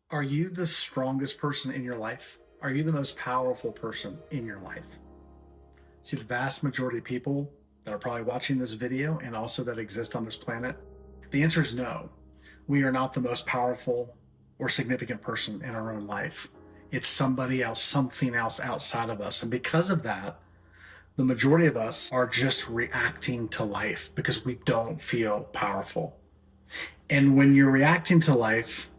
Are you the strongest person in your life? Are you the most powerful person in your life? See, the vast majority of people that are probably watching this video and also that exist on this planet, the answer is no. We are not the most powerful or significant person in our own life. It's somebody else, something else outside of us. And because of that, the majority of us are just reacting to life because we don't feel powerful. And when you're reacting to life,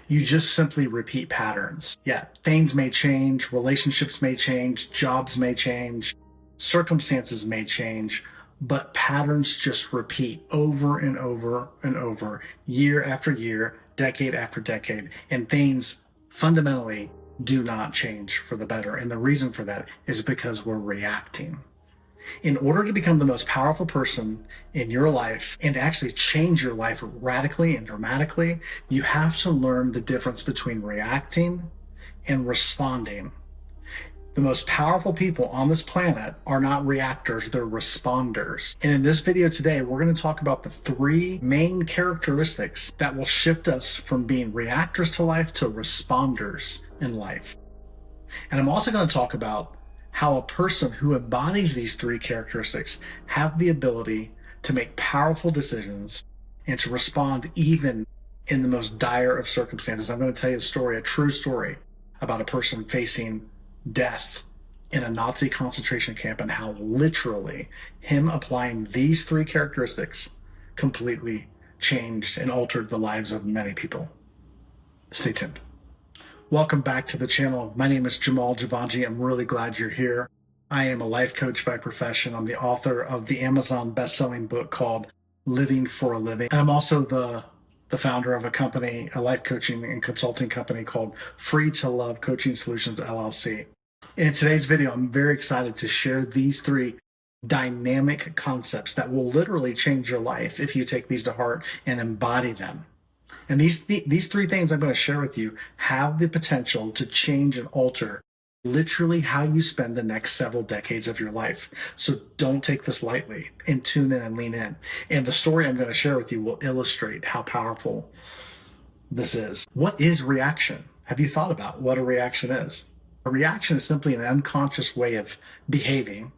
you just simply repeat patterns. Yeah, things may change, relationships may change, jobs may change, circumstances may change, but patterns just repeat over and over and over, year after year, decade after decade, and things fundamentally do not change for the better. And the reason for that is because we're reacting. In order to become the most powerful person in your life and to actually change your life radically and dramatically, you have to learn the difference between reacting and responding. The most powerful people on this planet are not reactors, they're responders. And in this video today, we're going to talk about the three main characteristics that will shift us from being reactors to life to responders in life. And I'm also going to talk about how a person who embodies these three characteristics have the ability to make powerful decisions and to respond even in the most dire of circumstances. I'm going to tell you a story, a true story, about a person facing death in a Nazi concentration camp and how literally him applying these three characteristics completely changed and altered the lives of many people. Stay tuned. Welcome back to the channel. My name is Jamal Javanji. I'm really glad you're here. I am a life coach by profession. I'm the author of the Amazon best-selling book called Living for a Living. And I'm also the founder of a company, a life coaching and consulting company called Free to Love Coaching Solutions, LLC. In today's video, I'm very excited to share these three dynamic concepts that will literally change your life if you take these to heart and embody them. And these three things I'm going to share with you have the potential to change and alter literally how you spend the next several decades of your life. So don't take this lightly and tune in and lean in. And the story I'm going to share with you will illustrate how powerful this is. What is reaction? Have you thought about what a reaction is? A reaction is simply an unconscious way of behaving,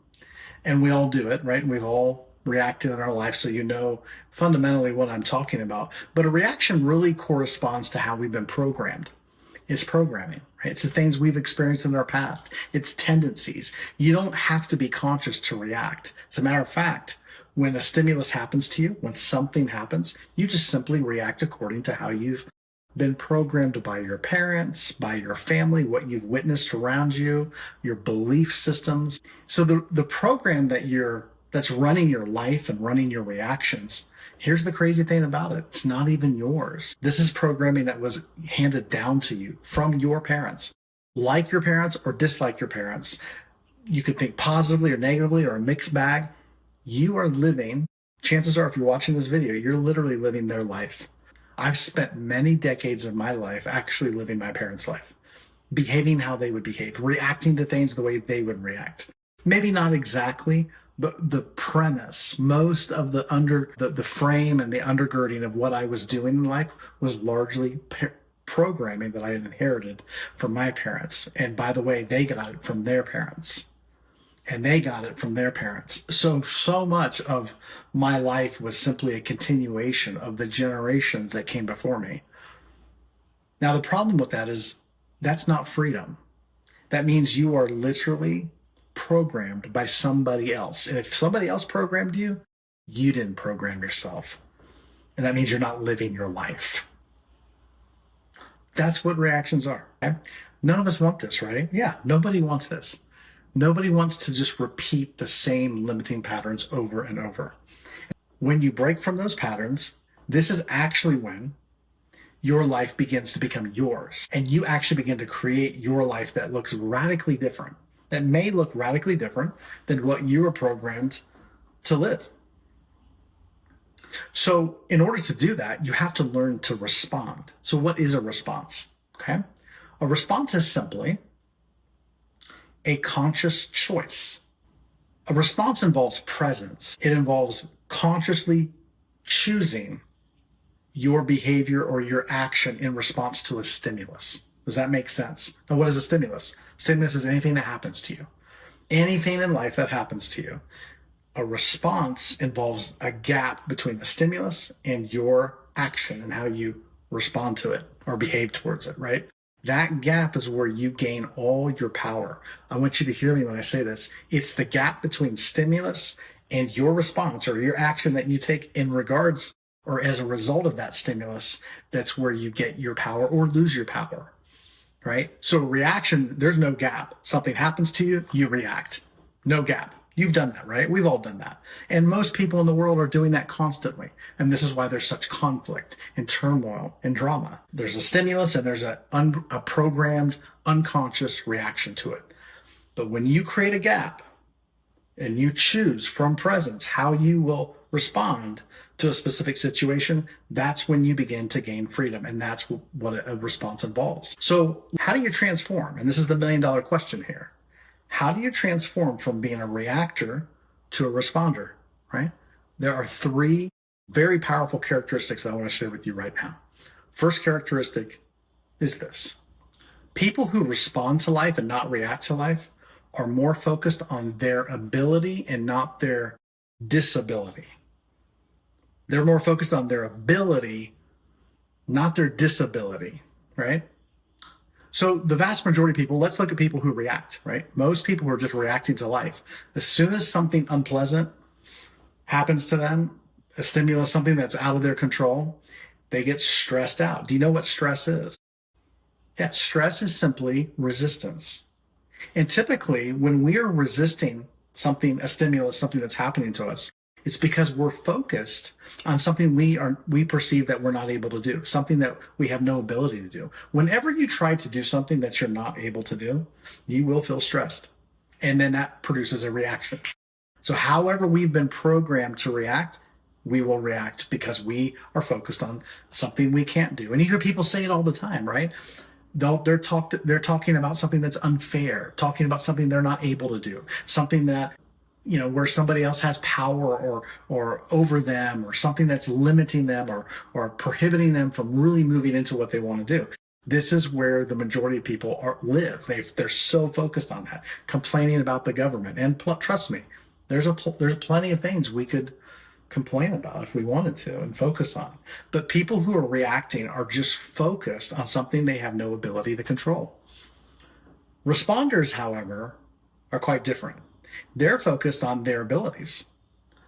and we all do it, right? We've all reacted in our life, so you know fundamentally what I'm talking about. But a reaction really corresponds to how we've been programmed. It's programming, right? It's the things we've experienced in our past. It's tendencies. You don't have to be conscious to react. As a matter of fact, when a stimulus happens to you, when something happens, you just simply react according to how you've been programmed by your parents, by your family, what you've witnessed around you, your belief systems. So the program that's running your life and running your reactions, here's the crazy thing about it. It's not even yours. This is programming that was handed down to you from your parents. Like your parents or dislike your parents. You could think positively or negatively or a mixed bag. You are living, chances are if you're watching this video, you're literally living their life. I've spent many decades of my life actually living my parents' life, behaving how they would behave, reacting to things the way they would react. Maybe not exactly, but the premise, most of the frame and the undergirding of what I was doing in life was largely programming that I had inherited from my parents. And by the way, they got it from their parents. And they got it from their parents. So much of my life was simply a continuation of the generations that came before me. Now, the problem with that is that's not freedom. That means you are literally programmed by somebody else. And if somebody else programmed you, you didn't program yourself. And that means you're not living your life. That's what reactions are. Okay? None of us want this, right? Yeah, nobody wants this. Nobody wants to just repeat the same limiting patterns over and over. When you break from those patterns, this is actually when your life begins to become yours. And you actually begin to create your life that looks radically different, that may look radically different than what you were programmed to live. So in order to do that, you have to learn to respond. So what is a response? Okay. A response is simply a conscious choice. A response involves presence. It involves consciously choosing your behavior or your action in response to a stimulus. Does that make sense? Now, what is a stimulus? Stimulus is anything that happens to you. Anything in life that happens to you. A response involves a gap between the stimulus and your action and how you respond to it or behave towards it, right? That gap is where you gain all your power. I want you to hear me when I say this. It's the gap between stimulus and your response or your action that you take in regards or as a result of that stimulus. That's where you get your power or lose your power, right? So reaction, there's no gap. Something happens to you, you react. No gap. You've done that, right? We've all done that. And most people in the world are doing that constantly. And this is why there's such conflict and turmoil and drama. There's a stimulus and there's a programmed, unconscious reaction to it. But when you create a gap and you choose from presence how you will respond to a specific situation, that's when you begin to gain freedom. And that's what a response involves. So how do you transform? And this is the $1 million question here. How do you transform from being a reactor to a responder, right? There are 3 very powerful characteristics that I want to share with you right now. First characteristic is this. People who respond to life and not react to life are more focused on their ability and not their disability. They're more focused on their ability, not their disability, right? So the vast majority of people, let's look at people who react, right? Most people who are just reacting to life. As soon as something unpleasant happens to them, a stimulus, something that's out of their control, they get stressed out. Do you know what stress is? Yeah, stress is simply resistance. And typically when we are resisting something, a stimulus, something that's happening to us, it's because we're focused on something we perceive that we're not able to do, something that we have no ability to do. Whenever you try to do something that you're not able to do, you will feel stressed. And then that produces a reaction. So however we've been programmed to react, we will react because we are focused on something we can't do. And you hear people say it all the time, right? They're talking about something that's unfair, talking about something they're not able to do, something that where somebody else has power or over them, or something that's limiting them or prohibiting them from really moving into what they want to do. This is where the majority of people live. They're so focused on that, complaining about the government. And trust me, there's plenty of things we could complain about if we wanted to and focus on. But people who are reacting are just focused on something they have no ability to control. Responders, however, are quite different. They're focused on their abilities.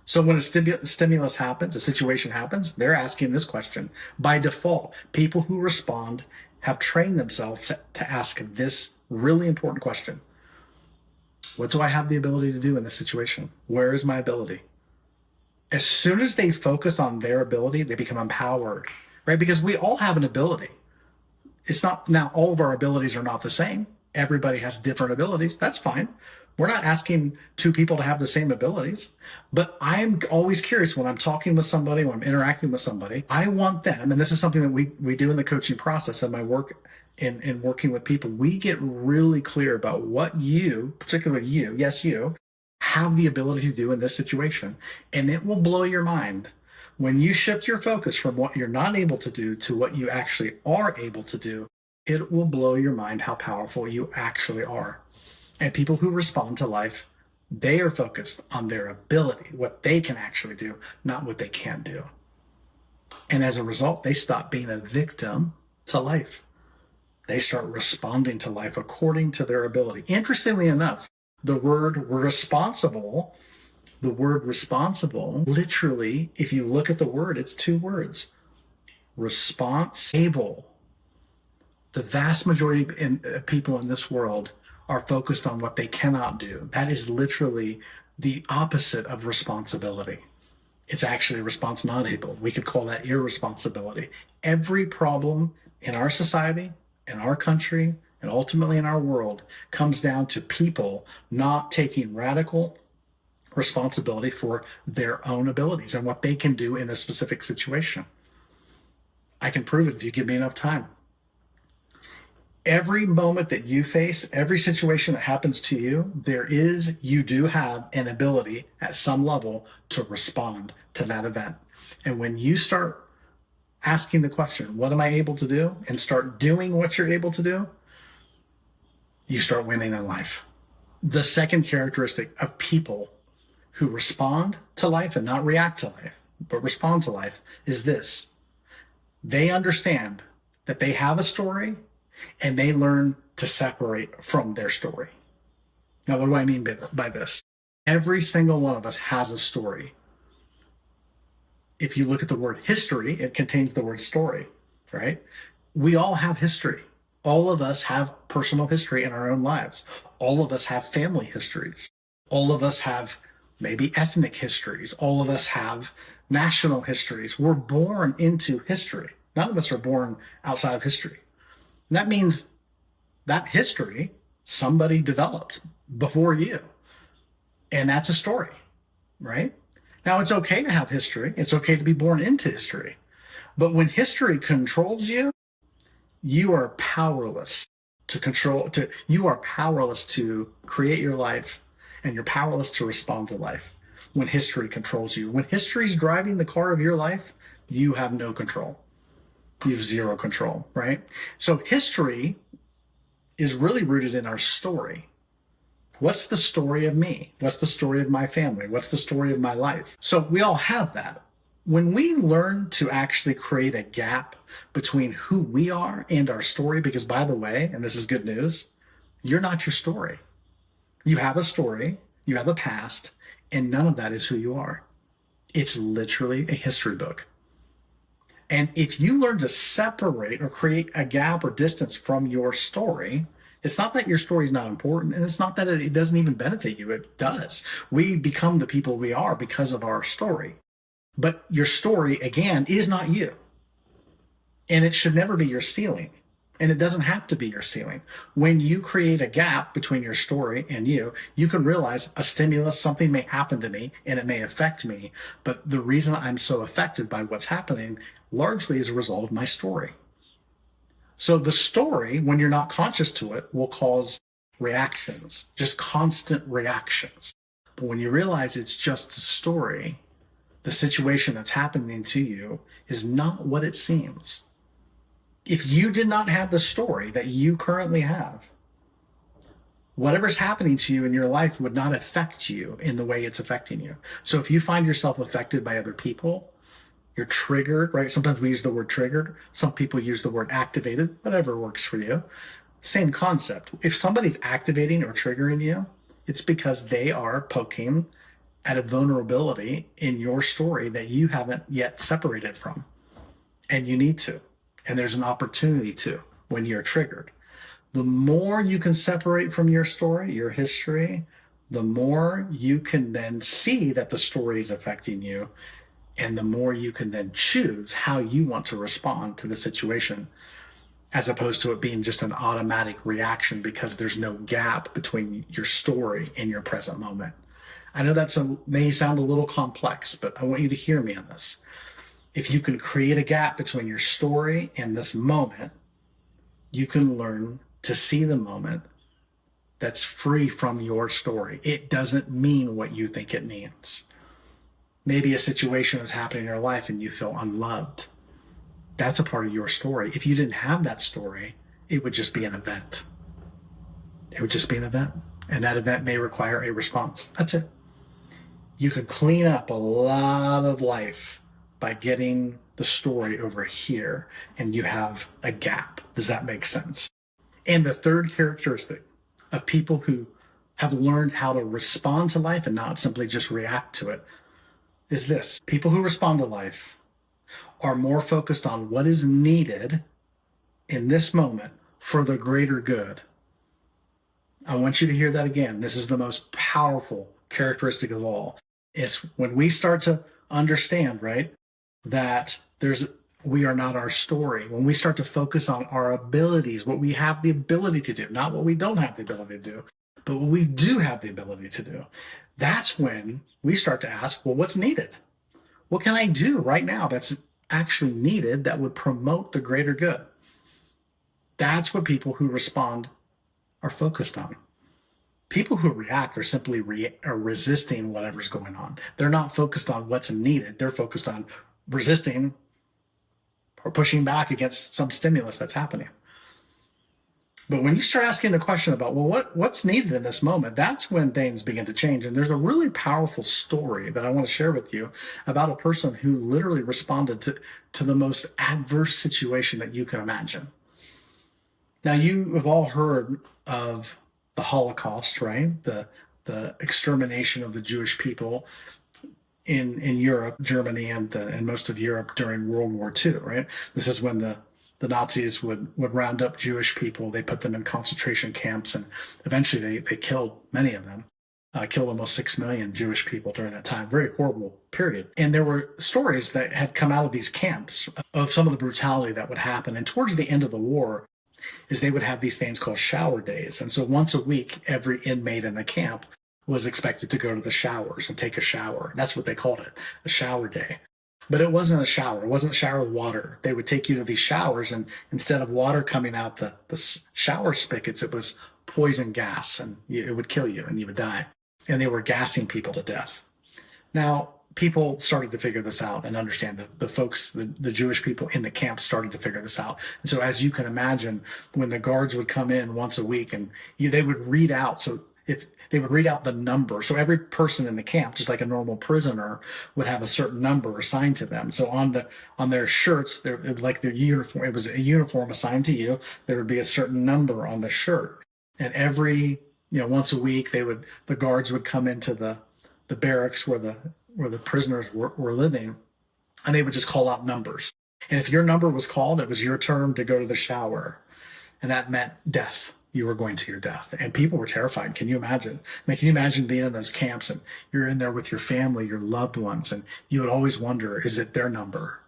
So when a stimulus happens, a situation happens, they're asking this question. By default, people who respond have trained themselves to ask this really important question. What do I have the ability to do in this situation? Where is my ability? As soon as they focus on their ability, they become empowered, right? Because we all have an ability. It's not, now all of our abilities are not the same. Everybody has different abilities. That's fine. We're not asking 2 people to have the same abilities, but I'm always curious when I'm talking with somebody, when I'm interacting with somebody, I want them, and this is something that we do in the coaching process and my work in working with people, we get really clear about what you, particularly you, yes, you, have the ability to do in this situation. And it will blow your mind when you shift your focus from what you're not able to do to what you actually are able to do. It will blow your mind how powerful you actually are. And people who respond to life, they are focused on their ability, what they can actually do, not what they can't do. And as a result, they stop being a victim to life. They start responding to life according to their ability. Interestingly enough, the word responsible, literally, if you look at the word, it's 2 words. Responsible. The vast majority of people in this world are focused on what they cannot do. That is literally the opposite of responsibility. It's actually response not able. We could call that irresponsibility. Every problem in our society, in our country, and ultimately in our world comes down to people not taking radical responsibility for their own abilities and what they can do in a specific situation. I can prove it if you give me enough time. Every moment that you face, every situation that happens to you, you do have an ability at some level to respond to that event. And when you start asking the question, what am I able to do? And start doing what you're able to do, you start winning in life. The second characteristic of people who respond to life and not react to life, but respond to life is this. They understand that they have a story and they learn to separate from their story. Now, what do I mean by this? Every single one of us has a story. If you look at the word history, it contains the word story, right? We all have history. All of us have personal history in our own lives. All of us have family histories. All of us have maybe ethnic histories. All of us have national histories. We're born into history. None of us are born outside of history. And that means that history somebody developed before you. And that's a story, right? Now, it's okay to have history. It's okay to be born into history. But when history controls you, you are powerless you are powerless to create your life, and you're powerless to respond to life when history controls you. When history's driving the car of your life, you have no control. You have zero control, right? So history is really rooted in our story. What's the story of me? What's the story of my family? What's the story of my life? So we all have that. When we learn to actually create a gap between who we are and our story, because by the way, and this is good news, you're not your story. You have a story, you have a past, and none of that is who you are. It's literally a history book. And if you learn to separate or create a gap or distance from your story, it's not that your story is not important, and it's not that it doesn't even benefit you. It does. We become the people we are because of our story. But your story, again, is not you. And it should never be your ceiling. And it doesn't have to be your ceiling. When you create a gap between your story and you can realize a stimulus, something may happen to me and it may affect me. But the reason I'm so affected by what's happening largely is a result of my story. So the story, when you're not conscious to it, will cause reactions, just constant reactions. But when you realize it's just a story, the situation that's happening to you is not what it seems. If you did not have the story that you currently have, whatever's happening to you in your life would not affect you in the way it's affecting you. So if you find yourself affected by other people, you're triggered, right? Sometimes we use the word triggered. Some people use the word activated, whatever works for you. Same concept. If somebody's activating or triggering you, it's because they are poking at a vulnerability in your story that you haven't yet separated from. And you need to. And there's an opportunity to when you're triggered. The more you can separate from your story, your history, the more you can then see that the story is affecting you. And the more you can then choose how you want to respond to the situation, as opposed to it being just an automatic reaction because there's no gap between your story and your present moment. I know may sound a little complex, but I want you to hear me on this. If you can create a gap between your story and this moment, you can learn to see the moment that's free from your story. It doesn't mean what you think it means. Maybe a situation is happening in your life and you feel unloved. That's a part of your story. If you didn't have that story, it would just be an event. It would just be an event. And that event may require a response. That's it. You can clean up a lot of life by getting the story over here, and you have a gap. Does that make sense? And the third characteristic of people who have learned how to respond to life and not simply just react to it is this. People who respond to life are more focused on what is needed in this moment for the greater good. I want you to hear that again. This is the most powerful characteristic of all. It's when we start to understand, right, that we are not our story. When we start to focus on our abilities, what we have the ability to do, not what we don't have the ability to do, but what we do have the ability to do. That's when we start to ask, well, what's needed? What can I do right now that's actually needed that would promote the greater good? That's what people who respond are focused on. People who react are simply resisting whatever's going on. They're not focused on what's needed. They're focused on resisting or pushing back against some stimulus that's happening. But when you start asking the question about, well, what's needed in this moment, that's when things begin to change. And there's a really powerful story that I want to share with you about a person who literally responded to the most adverse situation that you can imagine. Now, you have all heard of the Holocaust, right? The extermination of the Jewish people in Europe, Germany, and most of Europe during World War II, right? This is when the Nazis would round up Jewish people. They put them in concentration camps, and eventually they killed many of them, killed almost 6 million Jewish people during that time. Very horrible period. And there were stories that had come out of these camps of some of the brutality that would happen. And towards the end of the war, is they would have these things called shower days. And so once a week, every inmate in the camp was expected to go to the showers and take a shower. That's what they called it, a shower day. But it wasn't a shower. It wasn't a shower with water. They would take you to these showers, and instead of water coming out the shower spigots, it was poison gas, and it would kill you, and you would die. And they were gassing people to death. Now, people started to figure this out and understand that the Jewish people in the camp started to figure this out. And so as you can imagine, when the guards would come in once a week and they would read out, so if they would read out the number. So every person in the camp, just like a normal prisoner, would have a certain number assigned to them. So on their shirts, like their uniform, it was a uniform assigned to you. There would be a certain number on the shirt. And every, once a week, the guards would come into the barracks where the prisoners were living, and they would just call out numbers. And if your number was called, it was your turn to go to the shower. And that meant death. You were going to your death. And people were terrified. Can you imagine? Can you imagine being in those camps and you're in there with your family, your loved ones, and you would always wonder, is it their number?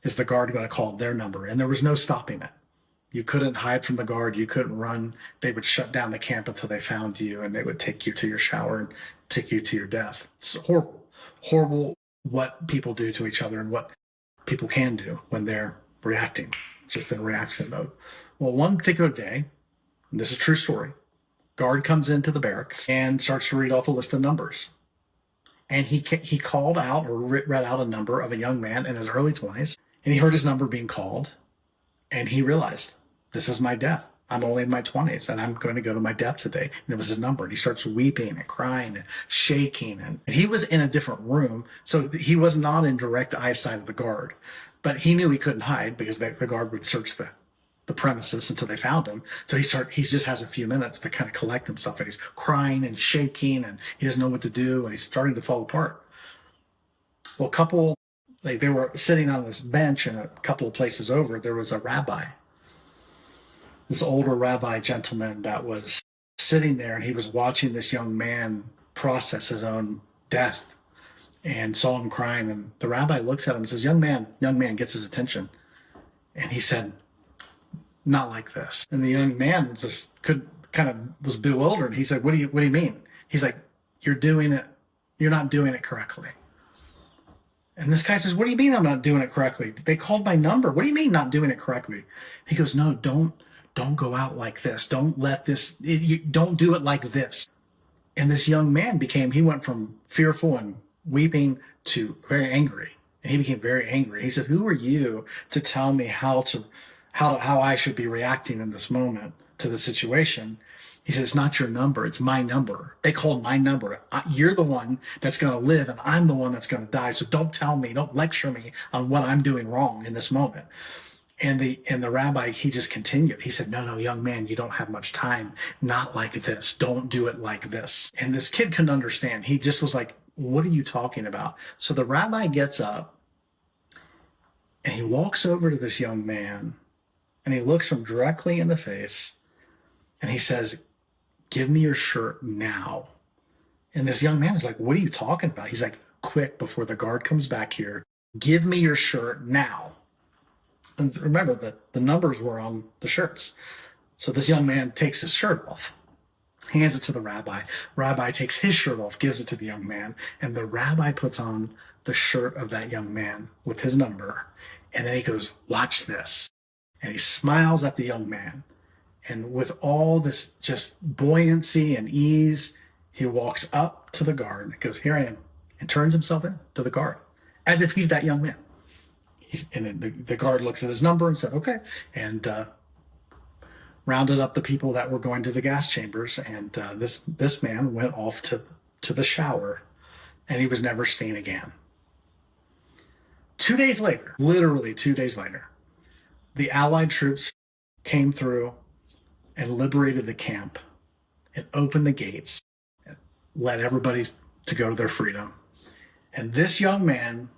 Is the guard going to call their number? And there was no stopping it. You couldn't hide from the guard. You couldn't run. They would shut down the camp until they found you, and they would take you to your shower and take you to your death. It's horrible what people do to each other and what people can do when they're reacting, just in reaction mode. Well, one particular day, and this is a true story, guard comes into the barracks and starts to read off a list of numbers. And he called out or read out a number of a young man in his early 20s, and he heard his number being called, and he realized, this is my death. I'm only in my 20s, and I'm going to go to my death today. And it was his number. And he starts weeping and crying and shaking. And he was in a different room, so he was not in direct eyesight of the guard. But he knew he couldn't hide because the guard would search the premises until they found him. So he just has a few minutes to kind of collect himself. And he's crying and shaking, and he doesn't know what to do, and he's starting to fall apart. Well, they were sitting on this bench, and a couple of places over, there was a rabbi. This older rabbi gentleman that was sitting there, and he was watching this young man process his own death and saw him crying. And the rabbi looks at him and says, young man, gets his attention. And he said, not like this. And the young man just was bewildered. He said, what do you mean? He's like, you're not doing it correctly. And this guy says, what do you mean I'm not doing it correctly? They called my number. What do you mean not doing it correctly? He goes, no, don't go out like this. Don't do it like this. And this young man he went from fearful and weeping to very angry. And he became very angry. He said, who are you to tell me how I should be reacting in this moment to the situation? He said, it's not your number. It's my number. They called my number. You're the one that's going to live, and I'm the one that's going to die. So don't lecture me on what I'm doing wrong in this moment. And the rabbi, he just continued. He said, no, young man, you don't have much time. Not like this. Don't do it like this. And this kid couldn't understand. He just was like, what are you talking about? So the rabbi gets up and he walks over to this young man and he looks him directly in the face and he says, give me your shirt now. And this young man is like, what are you talking about? He's like, quick, before the guard comes back here, give me your shirt now. And remember, the numbers were on the shirts. So this young man takes his shirt off, hands it to the rabbi. Rabbi takes his shirt off, gives it to the young man, and the rabbi puts on the shirt of that young man with his number. And then he goes, watch this. And he smiles at the young man. And with all this just buoyancy and ease, he walks up to the guard and goes, here I am, and turns himself in to the guard as if he's that young man. And the guard looks at his number and said, okay, and rounded up the people that were going to the gas chambers. And this man went off to the shower, and he was never seen again. 2 days later, literally 2 days later, the Allied troops came through and liberated the camp and opened the gates and let everybody to go to their freedom. And this young man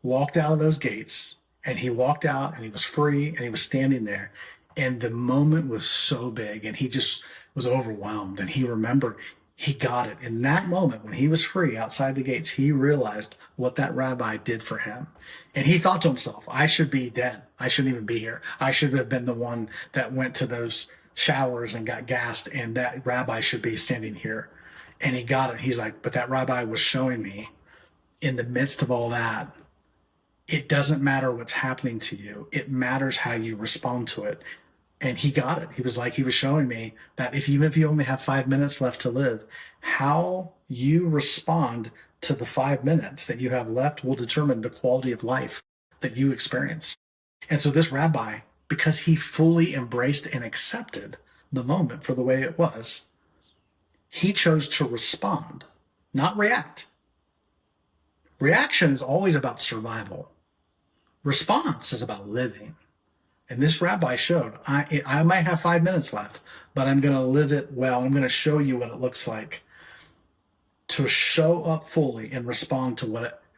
walked out of those gates, and he walked out and he was free, and he was standing there. And the moment was so big, and he just was overwhelmed, and he remembered he got it. In that moment, when he was free outside the gates, he realized what that rabbi did for him. And he thought to himself, I should be dead. I shouldn't even be here. I should have been the one that went to those showers and got gassed, and that rabbi should be standing here. And he got it. He's like, but that rabbi was showing me in the midst of all that, it doesn't matter what's happening to you. It matters how you respond to it. And he got it. He was showing me that even if you only have 5 minutes left to live, how you respond to the 5 minutes that you have left will determine the quality of life that you experience. And so this rabbi, because he fully embraced and accepted the moment for the way it was, he chose to respond, not react. Reaction is always about survival. Response is about living. And this rabbi showed, I might have 5 minutes left, but I'm going to live it well. I'm going to show you what it looks like to show up fully and respond to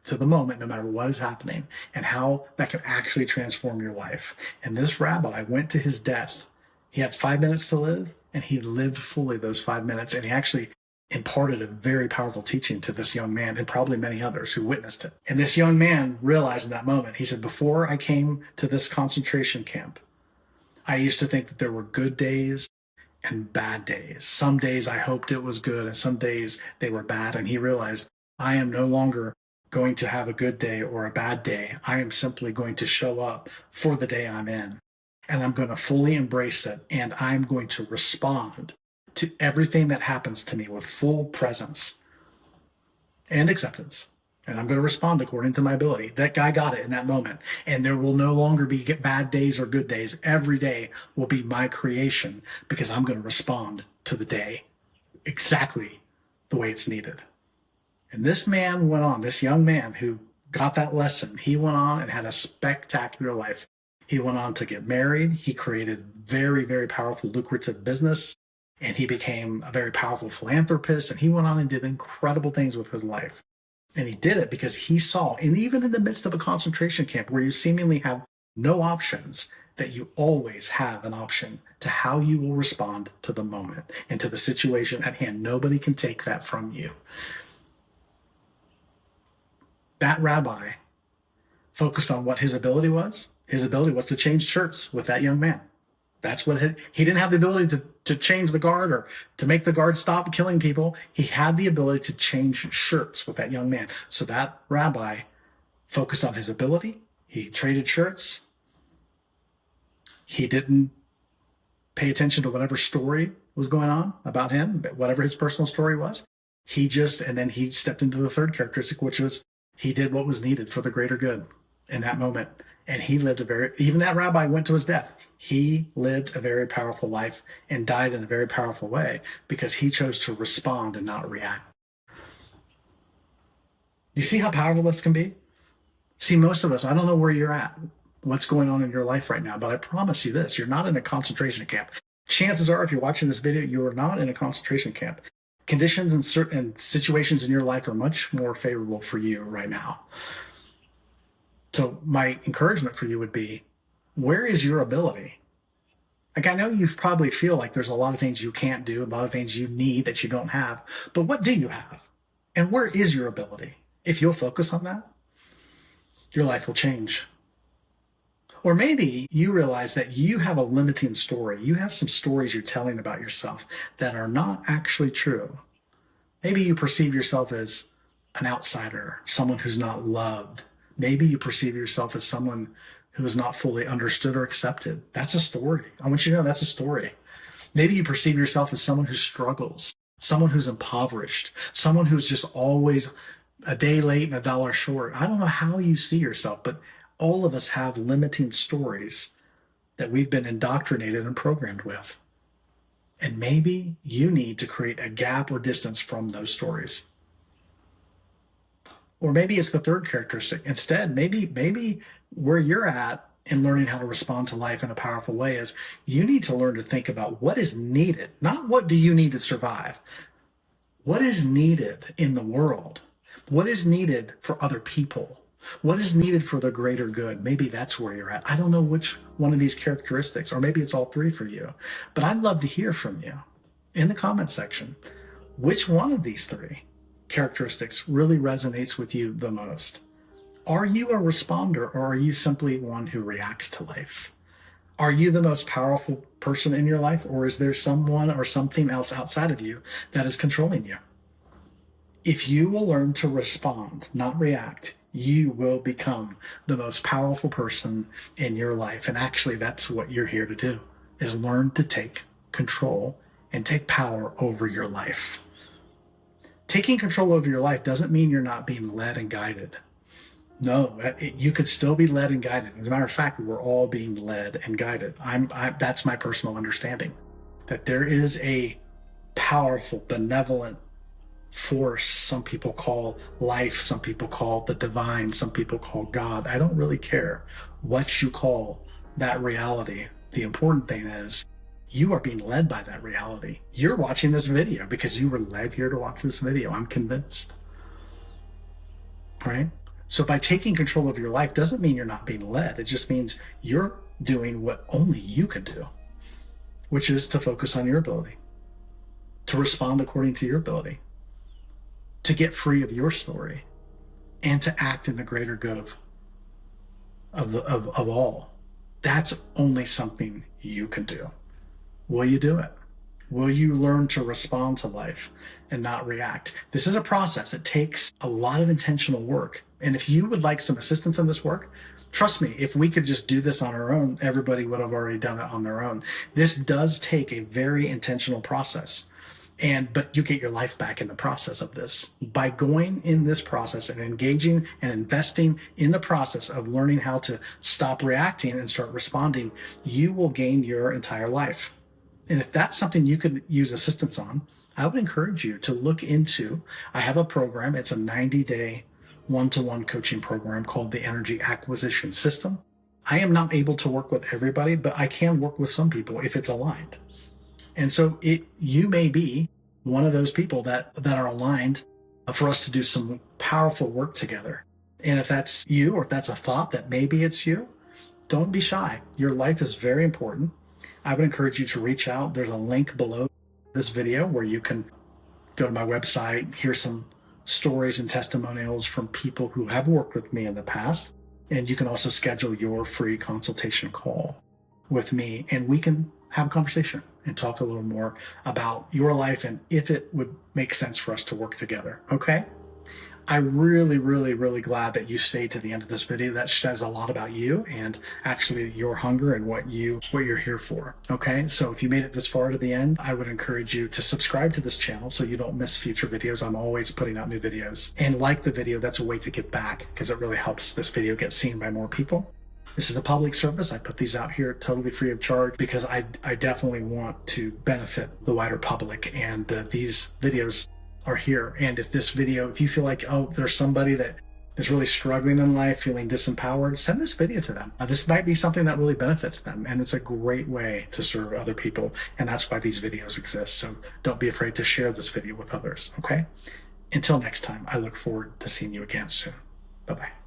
the moment, no matter what is happening, and how that can actually transform your life. And this rabbi went to his death. He had 5 minutes to live, and he lived fully those 5 minutes. And he actually imparted a very powerful teaching to this young man, and probably many others who witnessed it. And this young man realized in that moment, he said, before I came to this concentration camp, I used to think that there were good days and bad days. Some days I hoped it was good, and some days they were bad. And he realized, I am no longer going to have a good day or a bad day. I am simply going to show up for the day I'm in, and I'm going to fully embrace it, and I'm going to respond to everything that happens to me with full presence and acceptance. And I'm going to respond according to my ability. That guy got it in that moment. And there will no longer be bad days or good days. Every day will be my creation, because I'm going to respond to the day exactly the way it's needed. And this man went on, this young man who got that lesson, he went on and had a spectacular life. He went on to get married. He created very, very powerful, lucrative business. And he became a very powerful philanthropist, and he went on and did incredible things with his life. And he did it because he saw, and even in the midst of a concentration camp where you seemingly have no options, that you always have an option to how you will respond to the moment and to the situation at hand. Nobody can take that from you. That rabbi focused on what his ability was. His ability was to change shirts with that young man. That's what he didn't have the ability to change the guard or to make the guard stop killing people. He had the ability to change shirts with that young man. So that rabbi focused on his ability. He traded shirts. He didn't pay attention to whatever story was going on about him, whatever his personal story was. And then he stepped into the third characteristic, which was he did what was needed for the greater good in that moment. And he lived even that rabbi went to his death. He lived a very powerful life and died in a very powerful way because he chose to respond and not react. You see how powerful this can be? See, most of us, I don't know where you're at, what's going on in your life right now, but I promise you this, you're not in a concentration camp. Chances are, if you're watching this video, you are not in a concentration camp. Conditions and certain situations in your life are much more favorable for you right now. So my encouragement for you would be, where is your ability? Like, I know you probably feel like there's a lot of things you can't do, a lot of things you need that you don't have, but what do you have? And where is your ability? If you'll focus on that, your life will change. Or maybe you realize that you have a limiting story. You have some stories you're telling about yourself that are not actually true. Maybe you perceive yourself as an outsider, someone who's not loved. Maybe you perceive yourself as someone who is not fully understood or accepted. That's a story. I want you to know that's a story. Maybe you perceive yourself as someone who struggles, someone who's impoverished, someone who's just always a day late and a dollar short. I don't know how you see yourself, but All of us have limiting stories that we've been indoctrinated and programmed with. And maybe you need to create a gap or distance from those stories. Or maybe it's the third characteristic. Instead, maybe where you're at in learning how to respond to life in a powerful way is you need to learn to think about what is needed, not what do you need to survive. What is needed in the world? What is needed for other people? What is needed for the greater good? Maybe that's where you're at. I don't know which one of these characteristics, or maybe it's all three for you, but I'd love to hear from you in the comment section. Which one of these three characteristics really resonates with you the most? Are you a responder, or are you simply one who reacts to life? Are you the most powerful person in your life, or is there someone or something else outside of you that is controlling you? If you will learn to respond, not react, you will become the most powerful person in your life. And actually, that's what you're here to do, is learn to take control and take power over your life. Taking control over your life doesn't mean you're not being led and guided. No, you could still be led and guided. As a matter of fact, we're all being led and guided. That's my personal understanding, that there is a powerful, benevolent force some people call life, some people call the divine, some people call God. I don't really care what you call that reality. The important thing is you are being led by that reality. You're watching this video because you were led here to watch this video. I'm convinced. Right? So by taking control of your life doesn't mean you're not being led. It just means you're doing what only you can do, which is to focus on your ability, to respond according to your ability, to get free of your story, and to act in the greater good of all. That's only something you can do. Will you do it? Will you learn to respond to life and not react? This is a process. It takes a lot of intentional work. And if you would like some assistance in this work, trust me, if we could just do this on our own, everybody would have already done it on their own. This does take a very intentional process. But you get your life back in the process of this. By going in this process and engaging and investing in the process of learning how to stop reacting and start responding, you will gain your entire life. And if that's something you could use assistance on, I would encourage you to look into, I have a program. It's a 90-day one-to-one coaching program called the Energy Acquisition System. I am not able to work with everybody, but I can work with some people if it's aligned. And so you may be one of those people that are aligned for us to do some powerful work together. And if that's you, or if that's a thought that maybe it's you, don't be shy. Your life is very important. I would encourage you to reach out. There's a link below this video where you can go to my website, hear some stories and testimonials from people who have worked with me in the past. And you can also schedule your free consultation call with me, and we can have a conversation and talk a little more about your life and if it would make sense for us to work together. Okay? I'm really, really, really glad that you stayed to the end of this video. That says a lot about you and actually your hunger and what you're here for. Okay? So if you made it this far to the end, I would encourage you to subscribe to this channel so you don't miss future videos. I'm always putting out new videos. And like the video, that's a way to give back because it really helps this video get seen by more people. This is a public service. I put these out here totally free of charge because I definitely want to benefit the wider public, and these videos are here. And if you feel like, oh, there's somebody that is really struggling in life, feeling disempowered, send this video to them. This might be something that really benefits them, and it's a great way to serve other people, and that's why these videos exist. So don't be afraid to share this video with others, okay? Until next time, I look forward to seeing you again soon. Bye-bye.